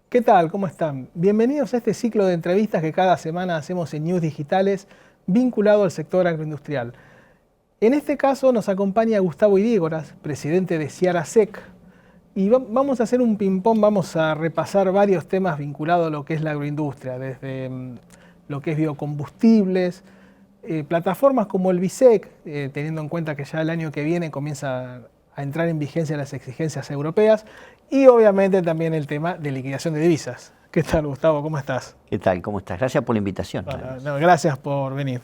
¿Qué tal? ¿Cómo están? Bienvenidos a este ciclo de entrevistas que cada semana hacemos en News Digitales vinculado al sector agroindustrial. En este caso nos acompaña Gustavo Idígoras, presidente de Ciara Sec, y vamos a hacer un ping-pong, vamos a repasar varios temas vinculados a lo que es la agroindustria, desde lo que es biocombustibles, plataformas como el BISEC, teniendo en cuenta que ya el año que viene comienza a entrar en vigencia las exigencias europeas, y obviamente también el tema de liquidación de divisas. ¿Qué tal, Gustavo? ¿Cómo estás? ¿Qué tal? ¿Cómo estás? Gracias por la invitación. Bueno, no, gracias por venir.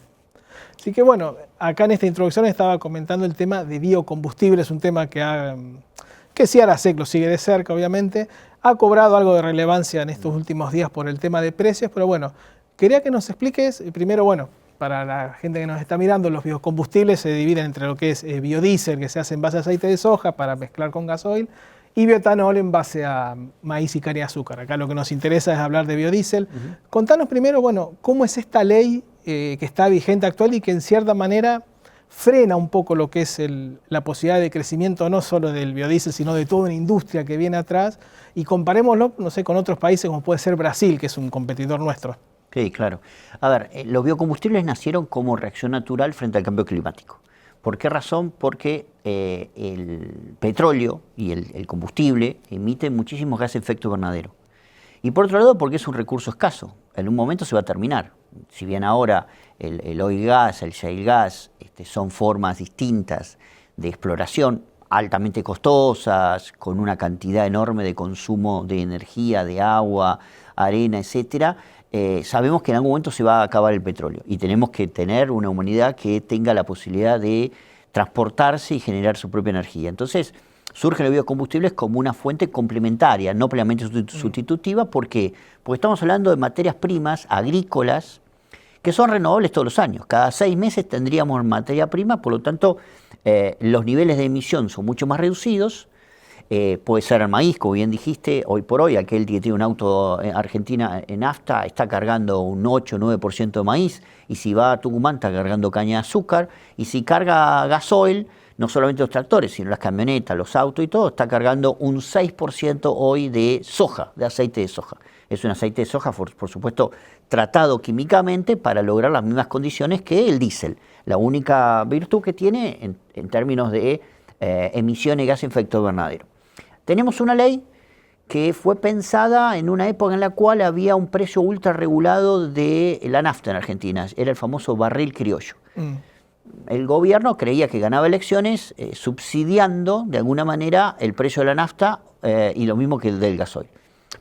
Así que bueno, acá en esta introducción estaba comentando el tema de biocombustibles, un tema que Ciara Sec lo sigue de cerca, obviamente. Ha cobrado algo de relevancia en estos últimos días por el tema de precios, pero bueno, quería que nos expliques, primero, bueno, para la gente que nos está mirando, los biocombustibles se dividen entre lo que es biodiesel, que se hace en base a aceite de soja para mezclar con gasoil, y bioetanol en base a maíz y caña de azúcar. Acá lo que nos interesa es hablar de biodiesel. Contanos primero, bueno, cómo es esta ley que está vigente actual y que en cierta manera frena un poco lo que es la posibilidad de crecimiento no solo del biodiesel, sino de toda una industria que viene atrás, y comparémoslo, no sé, con otros países como puede ser Brasil, que es un competidor nuestro. Sí, claro. A ver, los biocombustibles nacieron como reacción natural frente al cambio climático. ¿Por qué razón? Porque el petróleo y el combustible emiten muchísimos gases de efecto invernadero. Y por otro lado, porque es un recurso escaso. En un momento se va a terminar. Si bien ahora el oil gas, el shale gas, son formas distintas de exploración, altamente costosas, con una cantidad enorme de consumo de energía, de agua, arena, etcétera, sabemos que en algún momento se va a acabar el petróleo y tenemos que tener una humanidad que tenga la posibilidad de transportarse y generar su propia energía. Entonces, surgen los biocombustibles como una fuente complementaria, no plenamente sustitutiva. ¿Por qué? Porque estamos hablando de materias primas agrícolas que son renovables todos los años. Cada 6 meses tendríamos materia prima, por lo tanto, los niveles de emisión son mucho más reducidos. Puede ser el maíz, como bien dijiste, hoy por hoy, aquel que tiene un auto en Argentina en nafta está cargando un 8 o 9% de maíz, y si va a Tucumán está cargando caña de azúcar, y si carga gasoil, no solamente los tractores, sino las camionetas, los autos y todo, está cargando un 6% hoy de soja, de aceite de soja. Es un aceite de soja, por supuesto, tratado químicamente para lograr las mismas condiciones que el diésel. La única virtud que tiene en términos de emisiones de gas de efecto invernadero. Tenemos una ley que fue pensada en una época en la cual había un precio ultra regulado de la nafta en Argentina, era el famoso barril criollo. El gobierno creía que ganaba elecciones subsidiando de alguna manera el precio de la nafta y lo mismo que el del gasoil.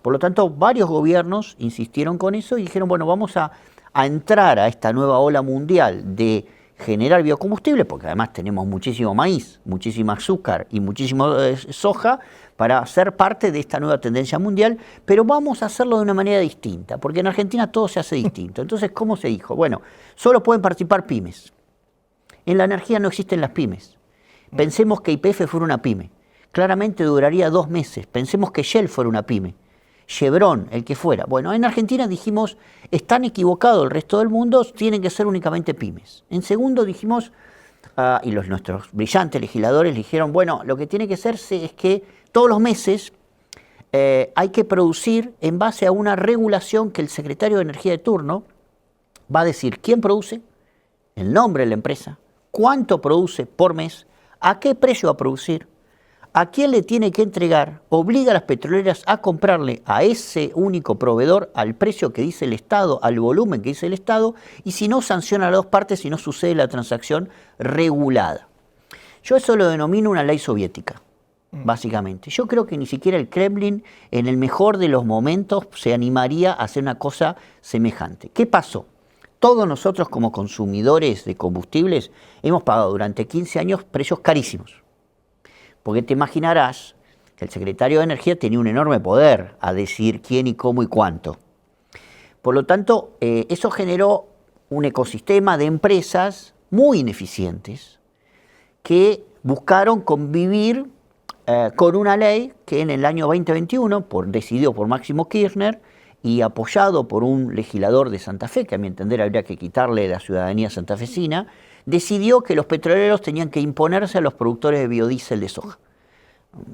Por lo tanto, varios gobiernos insistieron con eso y dijeron, bueno, vamos a entrar a esta nueva ola mundial de generar biocombustible, porque además tenemos muchísimo maíz, muchísimo azúcar y muchísimo soja para ser parte de esta nueva tendencia mundial, pero vamos a hacerlo de una manera distinta, porque en Argentina todo se hace distinto. Entonces, ¿cómo se dijo? Bueno, solo pueden participar pymes. En la energía no existen las pymes. Pensemos que YPF fuera una pyme. Claramente duraría 2 meses. Pensemos que Shell fuera una pyme. Chevron, el que fuera. Bueno, en Argentina dijimos, están equivocados el resto del mundo, tienen que ser únicamente pymes. En segundo dijimos, y nuestros brillantes legisladores dijeron, bueno, lo que tiene que hacerse es que todos los meses hay que producir en base a una regulación que el secretario de Energía de turno va a decir quién produce, el nombre de la empresa, cuánto produce por mes, a qué precio va a producir, a quién le tiene que entregar, obliga a las petroleras a comprarle a ese único proveedor al precio que dice el Estado, al volumen que dice el Estado, y si no, sanciona a las dos partes si no sucede la transacción regulada. Yo eso lo denomino una ley soviética, básicamente. Yo creo que ni siquiera el Kremlin, en el mejor de los momentos, se animaría a hacer una cosa semejante. ¿Qué pasó? Todos nosotros como consumidores de combustibles hemos pagado durante 15 años precios carísimos. Porque te imaginarás que el secretario de Energía tenía un enorme poder a decir quién y cómo y cuánto. Por lo tanto, eso generó un ecosistema de empresas muy ineficientes que buscaron convivir con una ley que en el año 2021, decidido por Máximo Kirchner y apoyado por un legislador de Santa Fe, que a mi entender habría que quitarle la ciudadanía santafesina, decidió que los petroleros tenían que imponerse a los productores de biodiesel de soja.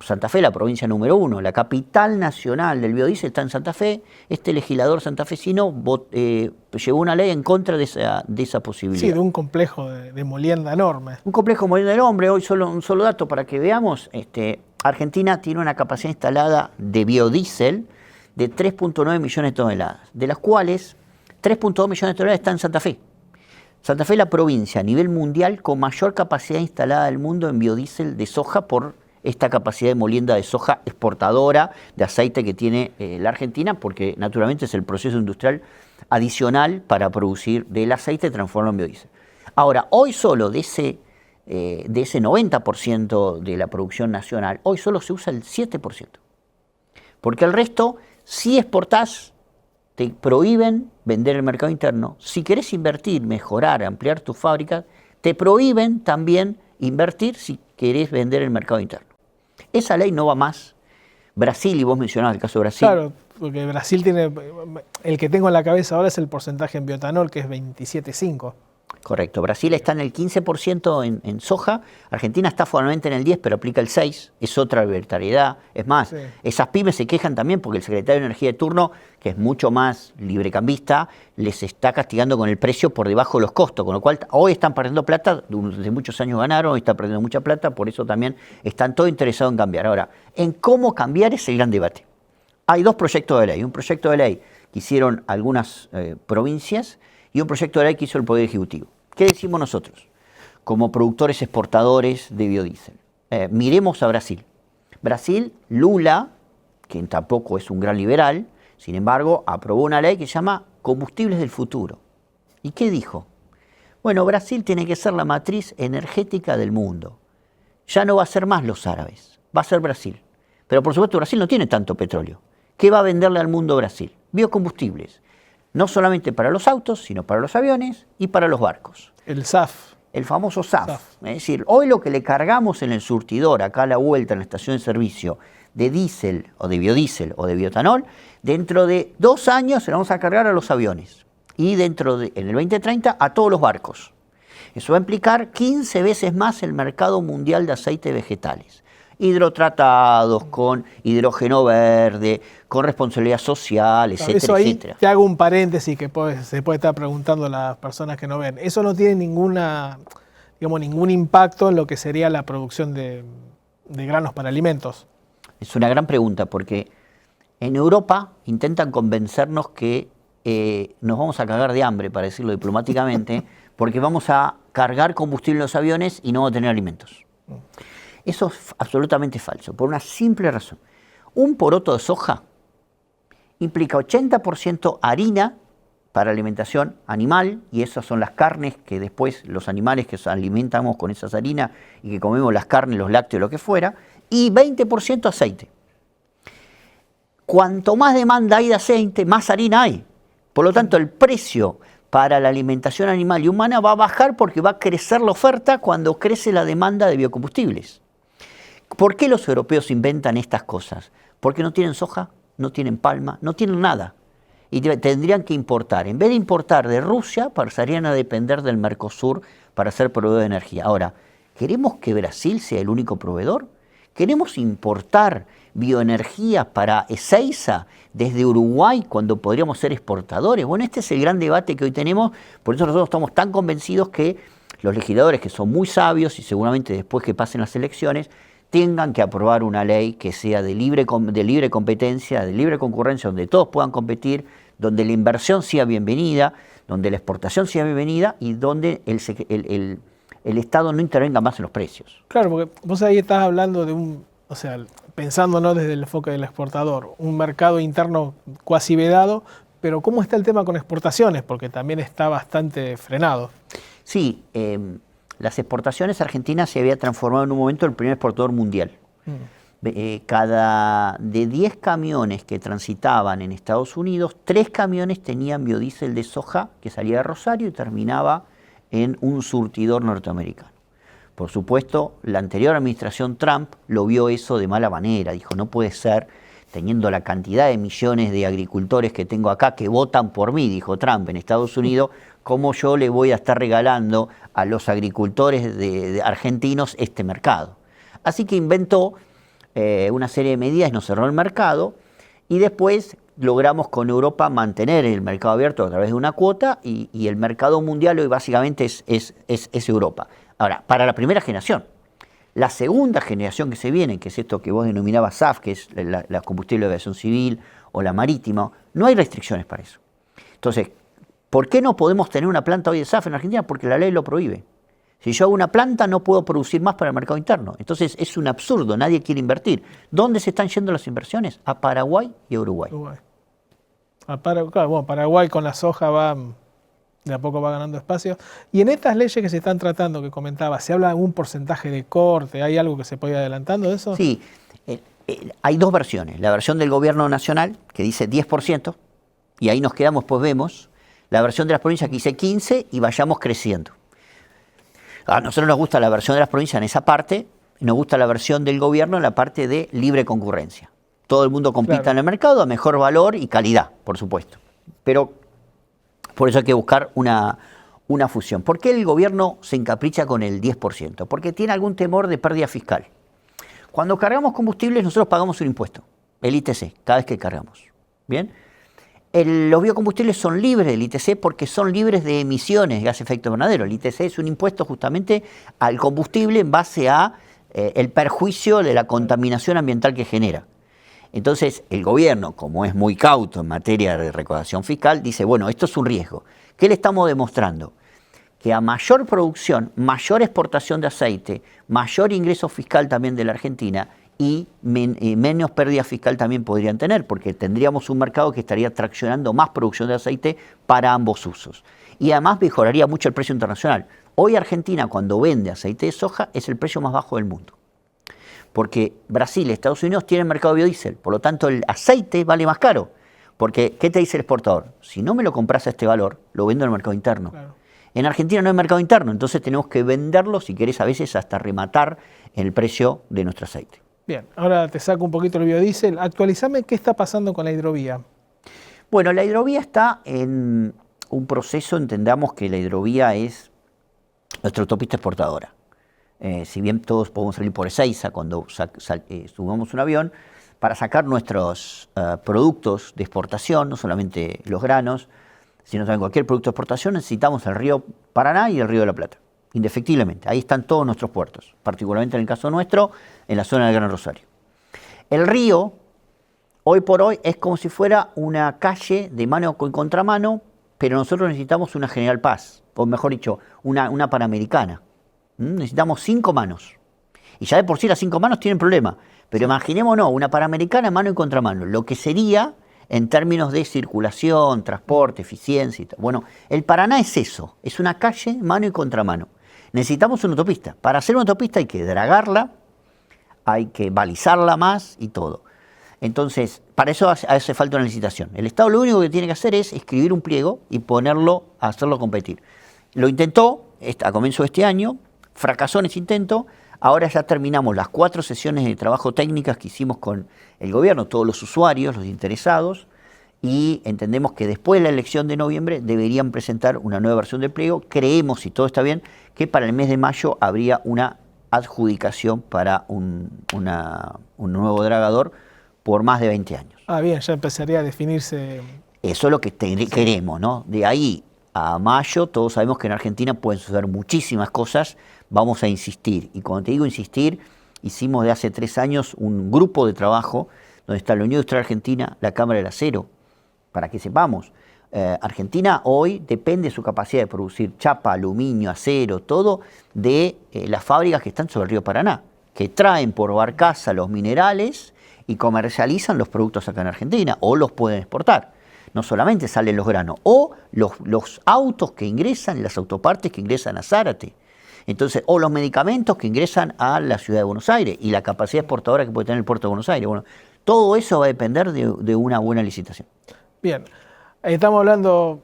Santa Fe, la provincia número 1, la capital nacional del biodiesel está en Santa Fe. Este legislador santafesino llevó una ley en contra de esa posibilidad. Sí, de un complejo de molienda enorme. Un complejo molienda del hombre. Hoy un solo dato para que veamos. Argentina tiene una capacidad instalada de biodiesel de 3.9 millones de toneladas, de las cuales 3.2 millones de toneladas están en Santa Fe. Santa Fe es la provincia a nivel mundial con mayor capacidad instalada del mundo en biodiesel de soja por esta capacidad de molienda de soja exportadora de aceite que tiene la Argentina, porque naturalmente es el proceso industrial adicional para producir del aceite y transformarlo en biodiesel. Ahora, hoy solo de ese 90% de la producción nacional, hoy solo se usa el 7%. Porque el resto, si exportás, te prohíben vender en el mercado interno. Si querés invertir, mejorar, ampliar tus fábricas, te prohíben también invertir si querés vender en el mercado interno. Esa ley no va más. Brasil, y vos mencionabas el caso de Brasil. Claro, porque Brasil tiene, el que tengo en la cabeza ahora es el porcentaje en bioetanol, que es 27,5. Correcto. Brasil está en el 15% en soja, Argentina está formalmente en el 10%, pero aplica el 6%, es otra arbitrariedad. Es más, esas pymes se quejan también porque el secretario de Energía de turno, que es mucho más librecambista, les está castigando con el precio por debajo de los costos, con lo cual hoy están perdiendo plata, desde muchos años ganaron, hoy están perdiendo mucha plata, por eso también están todos interesados en cambiar. Ahora, en cómo cambiar es el gran debate. Hay dos proyectos de ley, un proyecto de ley que hicieron algunas provincias y un proyecto de ley que hizo el Poder Ejecutivo. ¿Qué decimos nosotros como productores exportadores de biodiesel? Miremos a Brasil. Brasil, Lula, que tampoco es un gran liberal, sin embargo, aprobó una ley que se llama Combustibles del Futuro. ¿Y qué dijo? Bueno, Brasil tiene que ser la matriz energética del mundo. Ya no va a ser más los árabes, va a ser Brasil. Pero por supuesto Brasil no tiene tanto petróleo. ¿Qué va a venderle al mundo Brasil? Biocombustibles. No solamente para los autos, sino para los aviones y para los barcos. El SAF. El famoso SAF. Es decir, hoy lo que le cargamos en el surtidor, acá a la vuelta en la estación de servicio, de diésel o de biodiesel o de bioetanol, dentro de 2 años se lo vamos a cargar a los aviones. Y en el 2030 a todos los barcos. Eso va a implicar 15 veces más el mercado mundial de aceites vegetales. Hidrotratados, con hidrógeno verde, con responsabilidad social, etcétera, eso ahí etcétera. Te hago un paréntesis que se puede estar preguntando las personas que no ven. Eso no tiene ningún impacto en lo que sería la producción de granos para alimentos. Es una gran pregunta porque en Europa intentan convencernos que nos vamos a cagar de hambre, para decirlo diplomáticamente, porque vamos a cargar combustible en los aviones y no vamos a tener alimentos. Eso es absolutamente falso, por una simple razón. Un poroto de soja implica 80% harina para alimentación animal, y esas son las carnes que después los animales que alimentamos con esas harinas y que comemos las carnes, los lácteos, lo que fuera, y 20% aceite. Cuanto más demanda hay de aceite, más harina hay. Por lo tanto, el precio para la alimentación animal y humana va a bajar porque va a crecer la oferta cuando crece la demanda de biocombustibles. ¿Por qué los europeos inventan estas cosas? Porque no tienen soja, no tienen palma, no tienen nada. Y tendrían que importar. En vez de importar de Rusia, pasarían a depender del Mercosur para ser proveedor de energía. Ahora, ¿queremos que Brasil sea el único proveedor? ¿Queremos importar bioenergía para Ezeiza desde Uruguay cuando podríamos ser exportadores? Bueno, este es el gran debate que hoy tenemos. Por eso nosotros estamos tan convencidos que los legisladores, que son muy sabios y seguramente después que pasen las elecciones, tengan que aprobar una ley que sea de libre competencia, de libre concurrencia, donde todos puedan competir, donde la inversión sea bienvenida, donde la exportación sea bienvenida y donde el Estado no intervenga más en los precios. Claro, porque vos ahí estás hablando de pensando no desde el enfoque del exportador, un mercado interno cuasi vedado, pero ¿cómo está el tema con exportaciones? Porque también está bastante frenado. Sí, las exportaciones, Argentina se había transformado en un momento en el primer exportador mundial. De 10 camiones que transitaban en Estados Unidos, 3 camiones tenían biodiesel de soja que salía de Rosario y terminaba en un surtidor norteamericano. Por supuesto, la anterior administración Trump lo vio eso de mala manera. Dijo, no puede ser, teniendo la cantidad de millones de agricultores que tengo acá que votan por mí, dijo Trump, en Estados Unidos, ¿cómo yo le voy a estar regalando a los agricultores argentinos este mercado? Así que inventó una serie de medidas, nos cerró el mercado y después logramos con Europa mantener el mercado abierto a través de una cuota y el mercado mundial hoy básicamente es Europa. Ahora, para la primera generación. La segunda generación que se viene, que es esto que vos denominabas SAF, que es la combustible de aviación civil o la marítima, no hay restricciones para eso. Entonces, ¿por qué no podemos tener una planta hoy de SAF en Argentina? Porque la ley lo prohíbe. Si yo hago una planta no puedo producir más para el mercado interno. Entonces es un absurdo, nadie quiere invertir. ¿Dónde se están yendo las inversiones? A Paraguay y a Uruguay. Claro, bueno, Paraguay con la soja de a poco va ganando espacio. Y en estas leyes que se están tratando, que comentaba, ¿se habla de algún porcentaje de corte? ¿Hay algo que se puede ir adelantando de eso? Sí, hay dos versiones. La versión del gobierno nacional, que dice 10%, y ahí nos quedamos, pues vemos. La versión de las provincias que dice 15% y vayamos creciendo. A nosotros nos gusta la versión de las provincias en esa parte, y nos gusta la versión del gobierno en la parte de libre concurrencia. Todo el mundo compita claro. en el mercado a mejor valor y calidad, por supuesto. Pero por eso hay que buscar una fusión. ¿Por qué el gobierno se encapricha con el 10%? Porque tiene algún temor de pérdida fiscal. Cuando cargamos combustibles nosotros pagamos un impuesto, el ITC, cada vez que cargamos. ¿Bien? Los biocombustibles son libres del ITC porque son libres de emisiones de gas efecto invernadero. El ITC es un impuesto justamente al combustible en base a el perjuicio de la contaminación ambiental que genera. Entonces, el gobierno, como es muy cauto en materia de recaudación fiscal, dice, bueno, esto es un riesgo. ¿Qué le estamos demostrando? Que a mayor producción, mayor exportación de aceite, mayor ingreso fiscal también de la Argentina y menos pérdida fiscal también podrían tener, porque tendríamos un mercado que estaría traccionando más producción de aceite para ambos usos. Y además mejoraría mucho el precio internacional. Hoy Argentina, cuando vende aceite de soja, es el precio más bajo del mundo. Porque Brasil y Estados Unidos tienen mercado de biodiesel, por lo tanto el aceite vale más caro. Porque, ¿qué te dice el exportador? Si no me lo compras a este valor, lo vendo en el mercado interno. Claro. En Argentina no hay mercado interno, entonces tenemos que venderlo, si querés, a veces hasta rematar el precio de nuestro aceite. Bien, ahora te saco un poquito el biodiesel. Actualizame qué está pasando con la hidrovía. Bueno, la hidrovía está en un proceso, entendamos que la hidrovía es nuestra autopista exportadora. Si bien todos podemos salir por Ezeiza cuando subamos un avión, para sacar nuestros productos de exportación, no solamente los granos, sino también cualquier producto de exportación, necesitamos el río Paraná y el río de la Plata, indefectiblemente. Ahí están todos nuestros puertos, particularmente en el caso nuestro, en la zona del Gran Rosario. El río, hoy por hoy, es como si fuera una calle de mano con contramano, pero nosotros necesitamos una General Paz, o mejor dicho, una Panamericana. Necesitamos 5 manos. Y ya de por sí las 5 manos tienen problema. Pero imaginémonos una Panamericana mano y contramano, lo que sería en términos de circulación, transporte, eficiencia. Bueno, el Paraná es eso, es una calle mano y contramano. Necesitamos una autopista. Para hacer una autopista hay que dragarla, hay que balizarla más y todo. Entonces, para eso hace falta una licitación. El Estado lo único que tiene que hacer es escribir un pliego y hacerlo competir. Lo intentó a comienzo de este año, fracasó en ese intento. Ahora ya terminamos las 4 sesiones de trabajo técnicas que hicimos con el gobierno, todos los usuarios, los interesados, y entendemos que después de la elección de noviembre deberían presentar una nueva versión del pliego. Creemos, si todo está bien, que para el mes de mayo habría una adjudicación para un nuevo dragador por más de 20 años. Ah, bien, ya empezaría a definirse. Eso es lo que queremos, ¿no? De ahí a mayo, todos sabemos que en Argentina pueden suceder muchísimas cosas, vamos a insistir. Y cuando te digo insistir, hicimos de hace 3 años un grupo de trabajo donde está la Unión Industrial Argentina, la Cámara del Acero, para que sepamos. Argentina hoy depende de su capacidad de producir chapa, aluminio, acero, todo de las fábricas que están sobre el río Paraná, que traen por barcaza los minerales y comercializan los productos acá en Argentina, o los pueden exportar. No solamente salen los granos, o los autos que ingresan, las autopartes que ingresan a Zárate. Entonces, o los medicamentos que ingresan a la ciudad de Buenos Aires y la capacidad exportadora que puede tener el puerto de Buenos Aires. Bueno, todo eso va a depender de una buena licitación. Bien, estamos hablando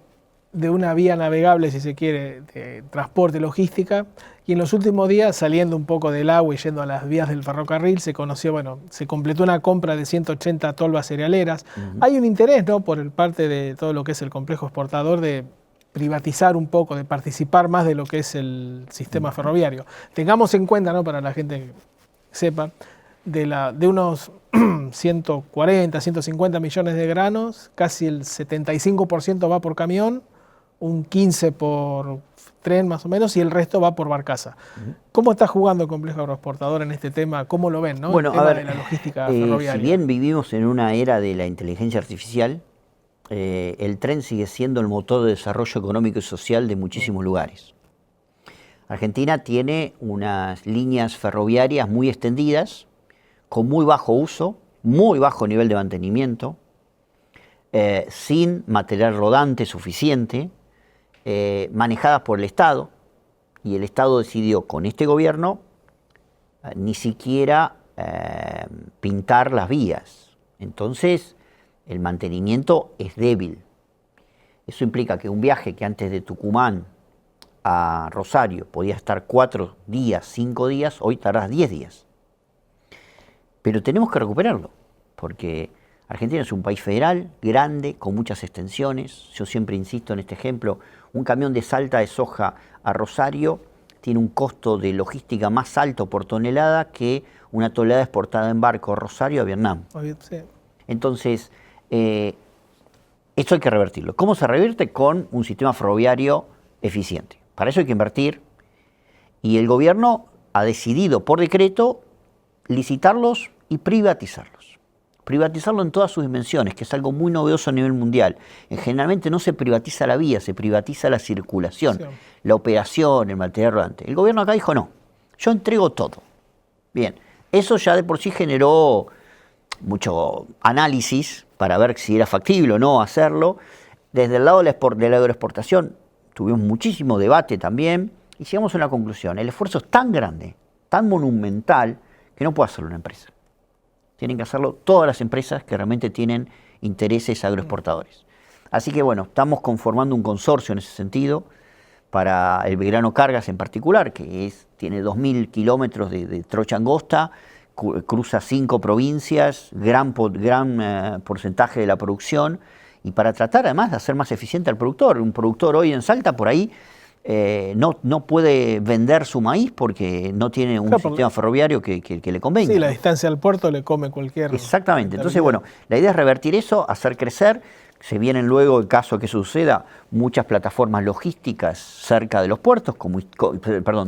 de una vía navegable, si se quiere, de transporte, logística, y en los últimos días, saliendo un poco del agua y yendo a las vías del ferrocarril, se completó una compra de 180 tolvas cerealeras. Hay un interés, ¿no?, por parte de todo lo que es el complejo exportador de privatizar un poco, de participar más de lo que es el sistema ferroviario. Tengamos en cuenta, ¿no?, para la gente que sepa, de unos 140, 150 millones de granos, casi el 75% va por camión, un 15% por tren más o menos, y el resto va por barcaza. ¿Cómo está jugando el complejo agroexportador en este tema? ¿Cómo lo ven, ¿no? Bueno, el tema a ver, de la logística ferroviaria. si bien vivimos en una era de la inteligencia artificial, el tren sigue siendo el motor de desarrollo económico y social de muchísimos lugares. Argentina tiene unas líneas ferroviarias muy extendidas, con muy bajo uso, muy bajo nivel de mantenimiento, sin material rodante suficiente, manejadas por el Estado, y el Estado decidió con este gobierno ni siquiera pintar las vías. Entonces, el mantenimiento es débil. Eso implica que un viaje que antes de Tucumán a Rosario podía estar 4 días, 5 días, hoy tardas 10 días. Pero tenemos que recuperarlo, porque Argentina es un país federal, grande, con muchas extensiones. Yo siempre insisto en este ejemplo, un camión de Salta de soja a Rosario tiene un costo de logística más alto por tonelada que una tonelada exportada en barco a Rosario a Vietnam. Sí. Entonces, esto hay que revertirlo. ¿Cómo se revierte? Con un sistema ferroviario eficiente. Para eso hay que invertir, y el gobierno ha decidido por decreto licitarlos y privatizarlos. Privatizarlo en todas sus dimensiones, que es algo muy novedoso a nivel mundial. Generalmente no se privatiza la vía, se privatiza la circulación, sí, la operación, el material rodante. El gobierno acá dijo no, yo entrego todo. Bien, eso ya de por sí generó mucho análisis para ver si era factible o no hacerlo. Desde el lado de la agroexportación tuvimos muchísimo debate también y llegamos a una conclusión. El esfuerzo es tan grande, tan monumental, que no puede hacerlo una empresa. Tienen que hacerlo todas las empresas que realmente tienen intereses agroexportadores. Así que bueno, estamos conformando un consorcio en ese sentido para el Belgrano Cargas en particular, que tiene 2.000 kilómetros de trocha angosta, cruza 5 provincias, gran porcentaje de la producción, y para tratar además de hacer más eficiente al productor. Un productor hoy en Salta por ahí no puede vender su maíz porque no tiene un sistema ferroviario que le convenga. Sí, la distancia al puerto le come cualquier... Exactamente. Entonces, bueno, la idea es revertir eso, hacer crecer. Se vienen luego, en caso que suceda, muchas plataformas logísticas cerca de los puertos,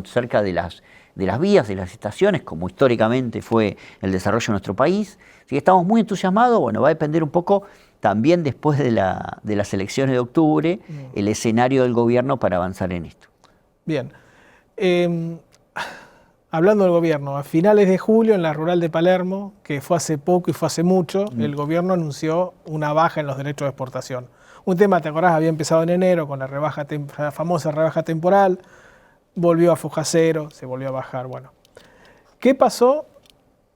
cerca de las vías, de las estaciones, como históricamente fue el desarrollo de nuestro país. Así que estamos muy entusiasmados. Bueno, va a depender un poco también después de las elecciones de octubre, el escenario del gobierno para avanzar en esto. Bien. Hablando del gobierno, a finales de julio en la rural de Palermo, que fue hace poco y fue hace mucho, el gobierno anunció una baja en los derechos de exportación. Un tema, ¿te acordás? Había empezado en enero con la famosa rebaja temporal, volvió a foja cero, se volvió a bajar. Bueno, ¿qué pasó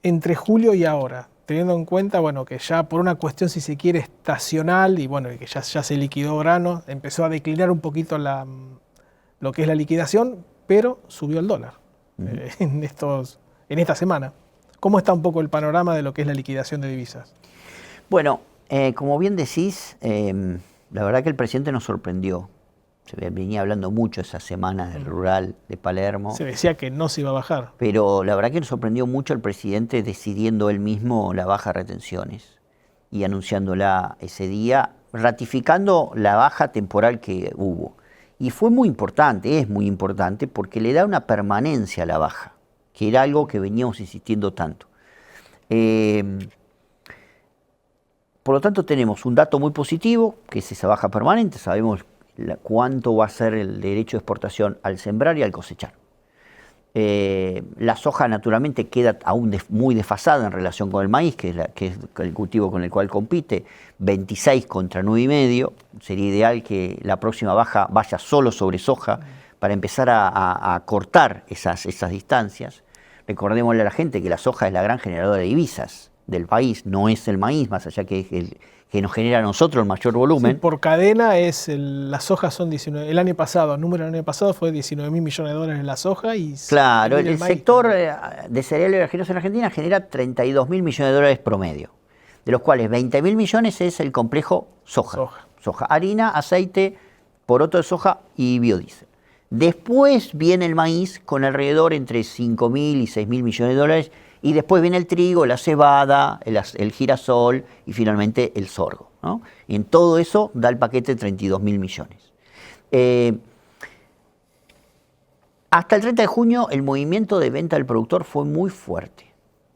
entre julio y ahora? Teniendo en cuenta, bueno, que ya por una cuestión, si se quiere, estacional, y bueno, que ya se liquidó grano, empezó a declinar un poquito lo que es la liquidación, pero subió el dólar en esta semana. ¿Cómo está un poco el panorama de lo que es la liquidación de divisas? Bueno, como bien decís, la verdad que el presidente nos sorprendió. Se venía hablando mucho esa semana del rural de Palermo. Se decía que no se iba a bajar. Pero la verdad que nos sorprendió mucho el presidente decidiendo él mismo la baja de retenciones y anunciándola ese día, ratificando la baja temporal que hubo. Y fue muy importante, es muy importante, porque le da una permanencia a la baja, que era algo que veníamos insistiendo tanto. Por lo tanto, tenemos un dato muy positivo, que es esa baja permanente. Sabemos cuánto va a ser el derecho de exportación al sembrar y al cosechar. La soja naturalmente queda aún muy desfasada en relación con el maíz, que es el cultivo con el cual compite, 26 contra 9,5. Sería ideal que la próxima baja vaya solo sobre soja para empezar a cortar esas distancias. Recordémosle a la gente que la soja es la gran generadora de divisas del país, no es el maíz, más allá que es que nos genera a nosotros el mayor volumen. Sí, por cadena las sojas son 19. El año pasado, el número del año pasado fue 19.000 millones de dólares en la soja. Claro, el sector de cereales oleaginosas en Argentina genera 32.000 millones de dólares promedio, de los cuales 20.000 millones es el complejo soja. Harina, aceite, poroto de soja y biodiesel. Después viene el maíz con alrededor entre 5.000 y 6.000 millones de dólares, Y después viene el trigo, la cebada, el girasol y finalmente el sorgo, ¿no? Y en todo eso da el paquete de 32.000 millones. Hasta el 30 de junio el movimiento de venta del productor fue muy fuerte.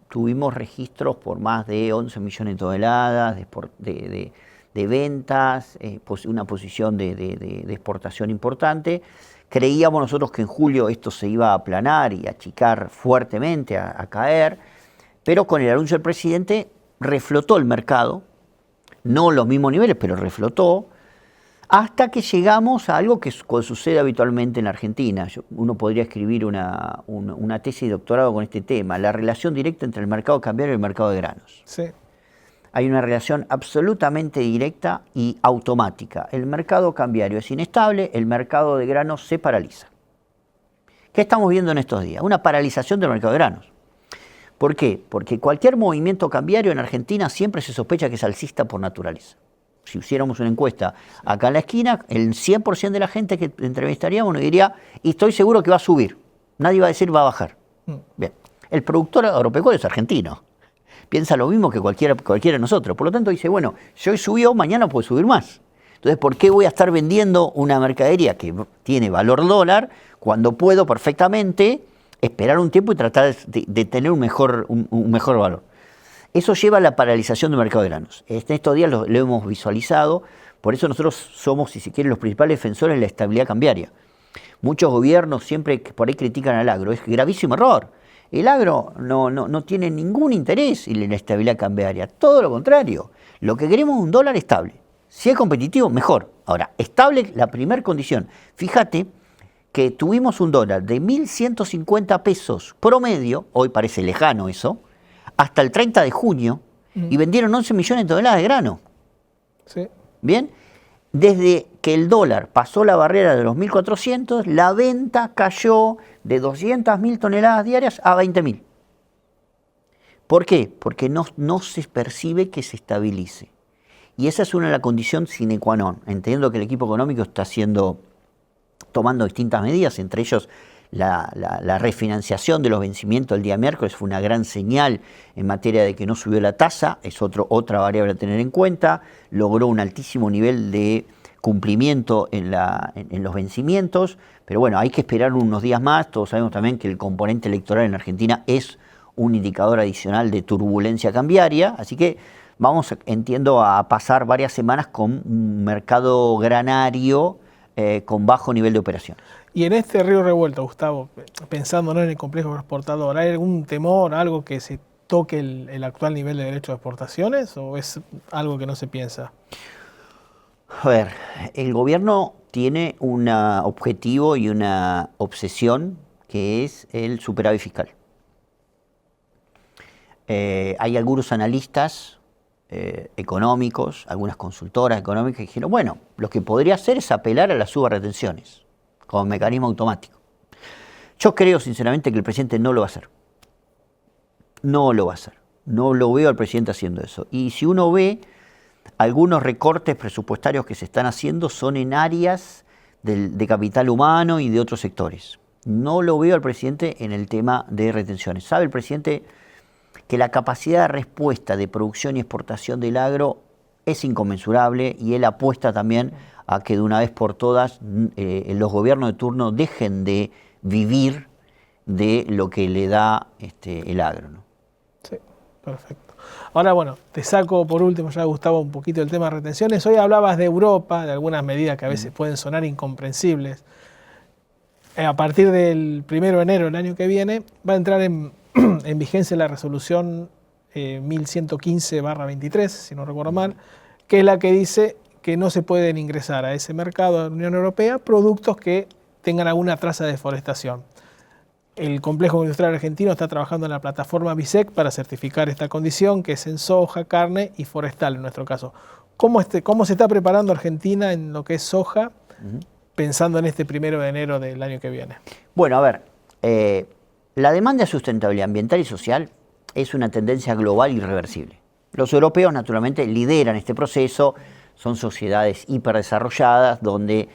Tuvimos registros por más de 11 millones de toneladas de ventas, una posición de exportación importante. Creíamos nosotros que en julio esto se iba a aplanar y a achicar fuertemente, a caer, pero con el anuncio del presidente reflotó el mercado, no los mismos niveles, pero reflotó, hasta que llegamos a algo que sucede habitualmente en la Argentina. Uno podría escribir una tesis de doctorado con este tema, la relación directa entre el mercado cambiario y el mercado de granos. Sí. Hay una relación absolutamente directa y automática. El mercado cambiario es inestable, el mercado de granos se paraliza. ¿Qué estamos viendo en estos días? Una paralización del mercado de granos. ¿Por qué? Porque cualquier movimiento cambiario en Argentina siempre se sospecha que es alcista por naturaleza. Si hiciéramos una encuesta acá en la esquina, el 100% de la gente que entrevistaríamos nos diría, y estoy seguro que va a subir. Nadie va a decir va a bajar. Bien. El productor agropecuario es argentino. Piensa lo mismo que cualquiera de nosotros. Por lo tanto dice, bueno, si hoy subió, mañana puede subir más. Entonces, ¿por qué voy a estar vendiendo una mercadería que tiene valor dólar cuando puedo perfectamente esperar un tiempo y tratar de tener un mejor valor? Eso lleva a la paralización del mercado de granos. En estos días lo hemos visualizado, por eso nosotros somos, si se quiere, los principales defensores de la estabilidad cambiaria. Muchos gobiernos siempre por ahí critican al agro, es gravísimo error. El agro no tiene ningún interés en la estabilidad cambiaria, todo lo contrario. Lo que queremos es un dólar estable. Si es competitivo, mejor. Ahora, estable, la primera condición. Fíjate que tuvimos un dólar de 1.150 pesos promedio, hoy parece lejano eso, hasta el 30 de junio, y vendieron 11 millones de toneladas de grano. Sí. Bien, desde que el dólar pasó la barrera de los 1.400, la venta cayó de 200.000 toneladas diarias a 20.000. ¿Por qué? Porque no se percibe que se estabilice. Y esa es la condición sine qua non. Entiendo que el equipo económico está tomando distintas medidas, entre ellos la refinanciación de los vencimientos el día miércoles fue una gran señal en materia de que no subió la tasa, es otra variable a tener en cuenta, logró un altísimo nivel de cumplimiento en los vencimientos, pero bueno, hay que esperar unos días más. Todos sabemos también que el componente electoral en Argentina es un indicador adicional de turbulencia cambiaria, así que vamos, entiendo, a pasar varias semanas con un mercado granario con bajo nivel de operaciones. Y en este río revuelto, Gustavo, pensando en el complejo exportador, ¿hay algún temor, algo que se toque el actual nivel de derecho de exportaciones o es algo que no se piensa? A ver, el gobierno tiene un objetivo y una obsesión que es el superávit fiscal. Hay algunos analistas económicos, algunas consultoras económicas que dijeron, bueno, lo que podría hacer es apelar a las subretenciones como mecanismo automático. Yo creo sinceramente que el presidente no lo va a hacer. No lo va a hacer. No lo veo al presidente haciendo eso. Y si uno ve, algunos recortes presupuestarios que se están haciendo son en áreas de capital humano y de otros sectores. No lo veo al presidente en el tema de retenciones. Sabe el presidente que la capacidad de respuesta de producción y exportación del agro es inconmensurable y él apuesta también a que de una vez por todas los gobiernos de turno dejen de vivir de lo que le da el agro, ¿no? Sí, perfecto. Ahora, bueno, te saco por último ya, Gustavo, un poquito del tema de retenciones. Hoy hablabas de Europa, de algunas medidas que a veces pueden sonar incomprensibles. A partir del 1 de enero del año que viene va a entrar en vigencia la resolución 1115/23, si no recuerdo mal, que es la que dice que no se pueden ingresar a ese mercado de la Unión Europea productos que tengan alguna traza de deforestación. El complejo industrial argentino está trabajando en la plataforma BISEC para certificar esta condición, que es en soja, carne y forestal en nuestro caso. ¿Cómo se está preparando Argentina en lo que es soja, pensando en este 1 de enero del año que viene? Bueno, a ver, la demanda de sustentabilidad ambiental y social es una tendencia global irreversible. Los europeos, naturalmente, lideran este proceso. Son sociedades hiperdesarrolladas donde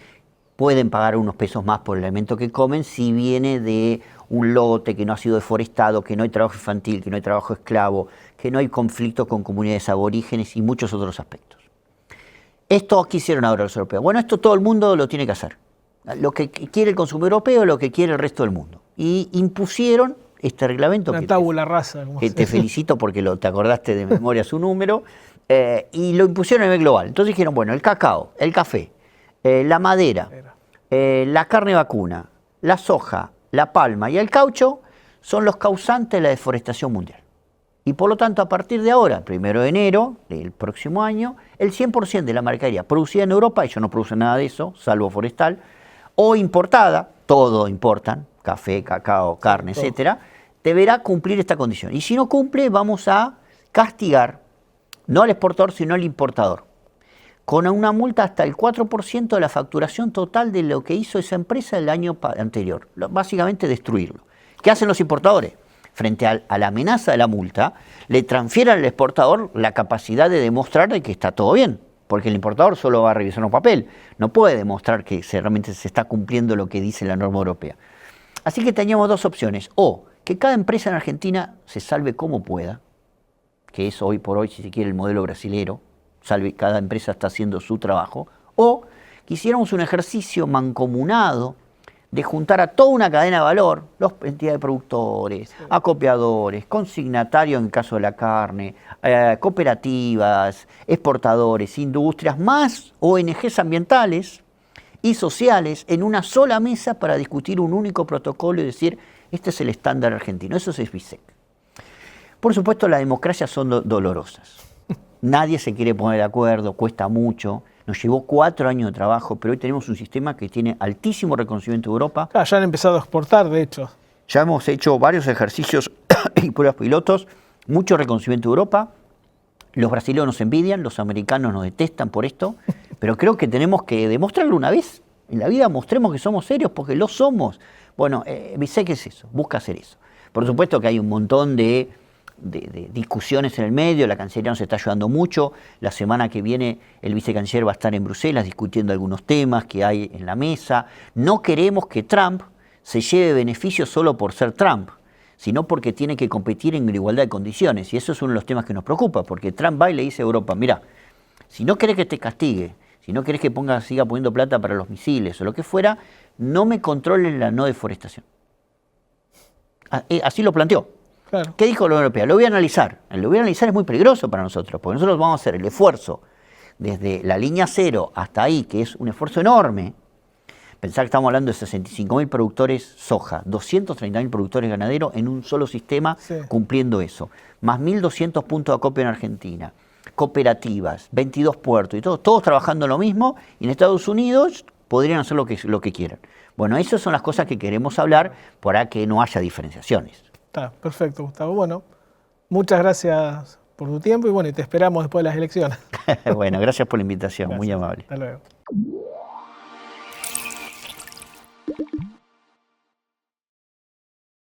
pueden pagar unos pesos más por el alimento que comen si viene de un lote, que no ha sido deforestado, que no hay trabajo infantil, que no hay trabajo esclavo, que no hay conflictos con comunidades aborígenes y muchos otros aspectos. Esto, ¿qué hicieron ahora los europeos? Bueno, esto todo el mundo lo tiene que hacer. Lo que quiere el consumidor europeo, lo que quiere el resto del mundo. Y impusieron este reglamento. Una tabula rasa. Que te felicito porque te acordaste de memoria su número. Y lo impusieron a nivel global. Entonces dijeron, bueno, el cacao, el café, la madera, la carne vacuna, la soja, la palma y el caucho son los causantes de la deforestación mundial. Y por lo tanto, a partir de ahora, 1 de enero del próximo año, el 100% de la mercadería producida en Europa, ellos no producen nada de eso, salvo forestal, o importada, todo importan, café, cacao, carne, etcétera, deberá cumplir esta condición. Y si no cumple, vamos a castigar no al exportador, sino al importador, con una multa hasta el 4% de la facturación total de lo que hizo esa empresa el año anterior. Básicamente destruirlo. ¿Qué hacen los importadores? Frente a la amenaza de la multa, le transfieren al exportador la capacidad de demostrar de que está todo bien, porque el importador solo va a revisar un papel, no puede demostrar que realmente se está cumpliendo lo que dice la norma europea. Así que teníamos dos opciones, o que cada empresa en Argentina se salve como pueda, que es hoy por hoy, si se quiere, el modelo brasilero, cada empresa está haciendo su trabajo, o que hiciéramos un ejercicio mancomunado de juntar a toda una cadena de valor, las entidades de productores, acopiadores, consignatarios en el caso de la carne, cooperativas, exportadores, industrias, más ONGs ambientales y sociales en una sola mesa para discutir un único protocolo y decir, este es el estándar argentino, eso es BISEC. Por supuesto, las democracias son dolorosas. Nadie se quiere poner de acuerdo, cuesta mucho. Nos llevó 4 años de trabajo, pero hoy tenemos un sistema que tiene altísimo reconocimiento de Europa. Ya han empezado a exportar, de hecho. Ya hemos hecho varios ejercicios y pruebas pilotos, mucho reconocimiento de Europa. Los brasileños nos envidian, los americanos nos detestan por esto, pero creo que tenemos que demostrarlo una vez. En la vida mostremos que somos serios, porque lo somos. Bueno, BISEC es eso, busca hacer eso. Por supuesto que hay un montón de discusiones en el medio, la Cancillería nos está ayudando mucho. La semana que viene el vicecanciller va a estar en Bruselas discutiendo algunos temas que hay en la mesa. No queremos que Trump se lleve beneficios solo por ser Trump, sino porque tiene que competir en igualdad de condiciones. Y eso es uno de los temas que nos preocupa, porque Trump va y le dice a Europa, mira, si no querés que te castigue, si no querés que siga poniendo plata para los misiles o lo que fuera, no me controlen la no deforestación. Así lo planteó. Claro. ¿Qué dijo la Unión Europea? Lo voy a analizar. Lo voy a analizar es muy peligroso para nosotros, porque nosotros vamos a hacer el esfuerzo desde la línea cero hasta ahí, que es un esfuerzo enorme. Pensar que estamos hablando de 65.000 productores soja, 230.000 productores ganaderos en un solo sistema cumpliendo eso, más 1.200 puntos de acopio en Argentina, cooperativas, 22 puertos y todos trabajando en lo mismo, y en Estados Unidos podrían hacer lo que quieran. Bueno, esas son las cosas que queremos hablar para que no haya diferenciaciones. Está, perfecto, Gustavo. Bueno, muchas gracias por tu tiempo y bueno, y te esperamos después de las elecciones. Bueno, gracias por la invitación, Gracias. muy amable. Hasta luego.